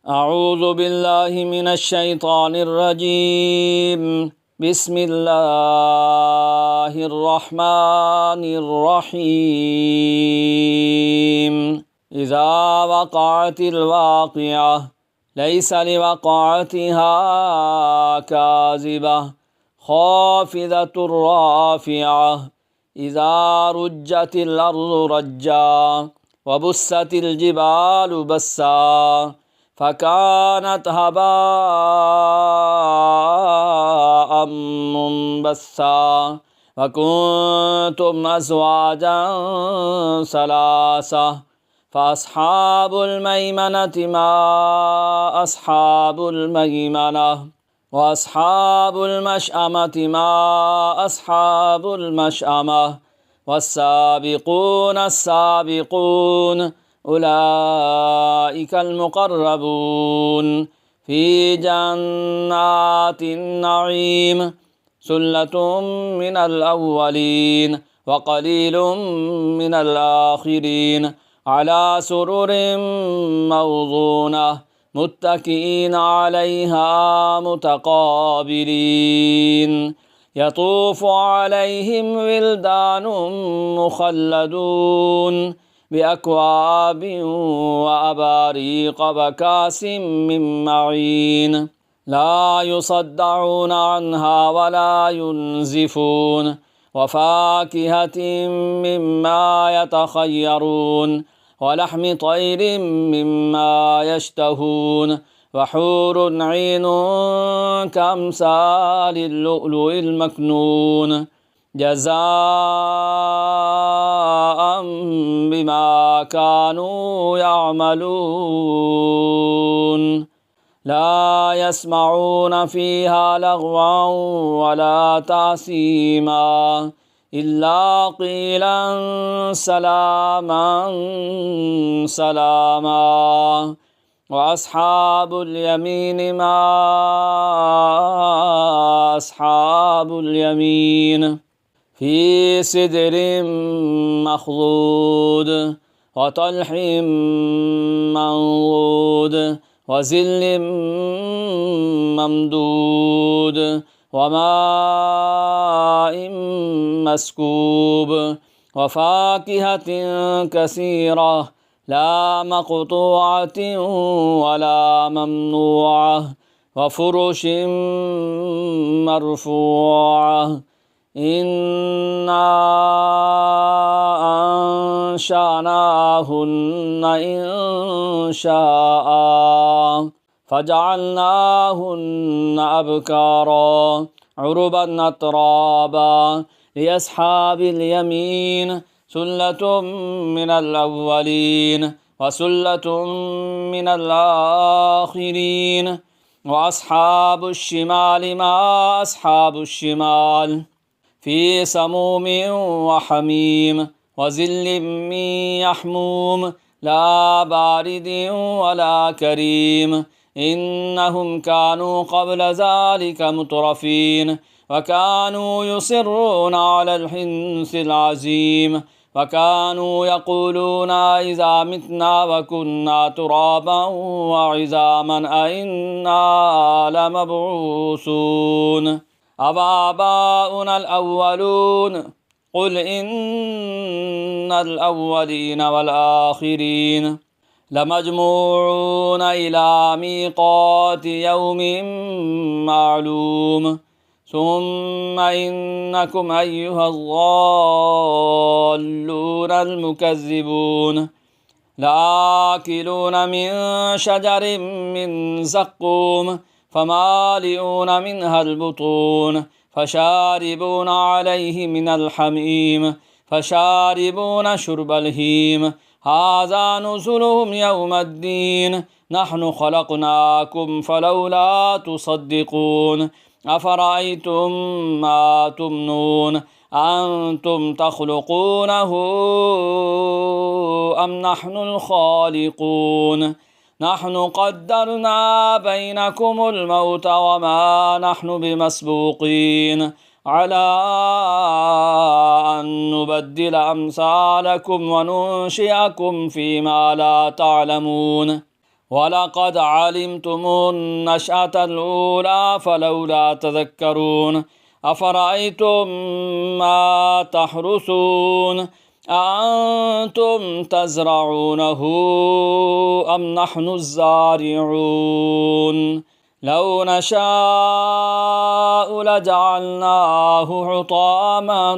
أعوذ بالله من الشيطان الرجيم. بسم الله الرحمن الرحيم. إذا وقعت الواقعة ليس لوقعتها كاذبة خافضة رافعة إذا رجت الأرض رجا وبست الجبال بسا فكانت هباء منبثا وكنتم أزواجا ثلاثة فأصحاب الميمنة ما أصحاب الميمنة وأصحاب المشأمة ما أصحاب المشأمة والسابقون السابقون أولئك المقربون في جنات النعيم ثلة من الأولين وقليل من الآخرين على سرر موضونة متكئين عليها متقابلين يطوف عليهم ولدان مخلدون بأكواب وأباريق وكأس من معين لا يصدعون عنها ولا ينزفون وفاكهة مما يتخيرون ولحم طير مما يشتهون وحور عين كأمثال اللؤلؤ المكنون جزاء بما كانوا يعملون لا يسمعون فيها لغوا ولا تأثيما إلا قيلا سلاما سلاما وأصحاب اليمين ما أصحاب اليمين في سدر مخضود وطلح منضود وظل ممدود وماء مسكوب وفاكهة كثيرة لا مقطوعة ولا ممنوعة وفرش مرفوعة إنا أنشأناهن إنشاء فجعلناهن أبكارا عربا أترابا لأصحاب اليمين ثلة من الأولين وثلة من الآخرين وأصحاب الشمال ما أصحاب الشمال في سموم وحميم وظل من يحموم لا بارد ولا كريم إنهم كانوا قبل ذلك مترفين وكانوا يصرون على الحنث العظيم وكانوا يقولون إذا متنا وكنا ترابا وعظاما أئنا لمبعوثون أوآباؤنا الأولون قل إن الأولين والآخرين لمجموعون إلى ميقات يوم معلوم ثم إنكم أيها الضالون المكذبون لآكلون من شجر من زقوم فمالئون منها البطون فشاربون عليه من الحميم فشاربون شرب الهيم هذا نزلهم يوم الدين نحن خلقناكم فلولا تصدقون أفرأيتم ما تمنون أنتم تخلقونه أم نحن الخالقون نحن قدرنا بينكم الموت وما نحن بمسبوقين على أن نبدل أمثالكم وننشئكم فيما لا تعلمون ولقد علمتم النشأة الأولى فلولا تذكرون أفرأيتم ما تحرثون أأنتم تزرعونه أم نحن الزارعون لو نشاء لجعلناه حطاما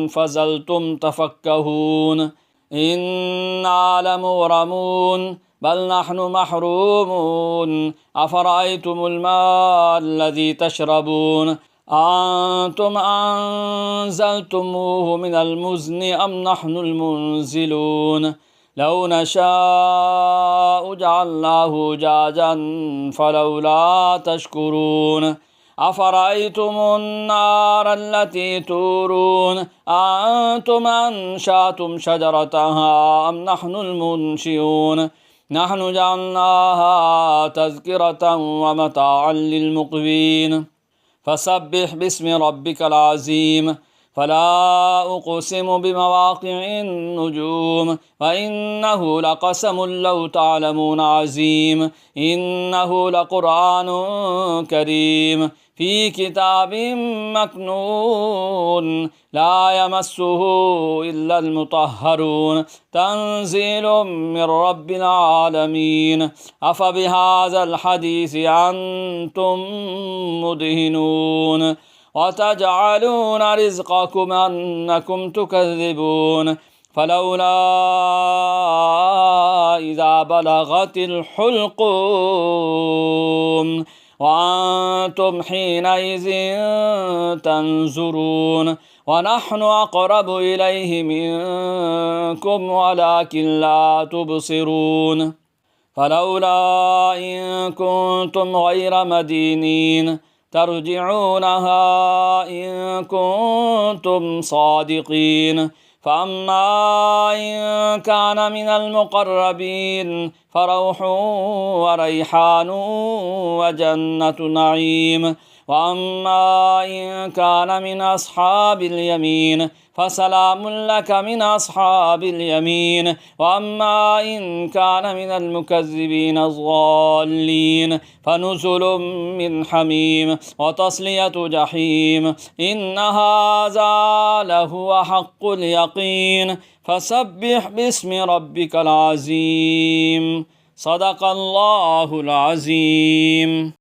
فظلتم تفكهون إنا لمغرمون بل نحن محرومون أفرأيتم الماء الذي تشربون أنتم أنزلتموه من المزن أم نحن المنزلون لو نشاء جعلناه جاجا فلولا تشكرون أفرأيتم النار التي تورون أنتم أنشأتم شجرتها أم نحن المنشئون نحن جعلناها تذكرة ومتاعا للمقوين فسبح باسم ربك العظيم فلا أقسم بمواقع النجوم وإنه لقسم لو تعلمون عظيم إنه لقرآن كريم في كتاب مكنون لا يمسه إلا المطهرون تنزيل من رب العالمين أفبهذا الحديث أنتم مدهنون وتجعلون رزقكم أنكم تكذبون فلولا إذا بلغت الحلقوم وأنتم حينئذ تنظرون ونحن أقرب إليه منكم ولكن لا تبصرون فلولا إن كنتم غير مدينين ترجعونها إن كنتم صادقين فأما إن كان من المقربين فروح وريحان وجنة نعيم وأما إن كان من أصحاب اليمين فسلام لك من أصحاب اليمين وأما إن كان من المكذبين الضالين فنزل من حميم وتصلية جحيم إن هذا لهو حق اليقين فسبح باسم ربك العظيم صدق الله العظيم.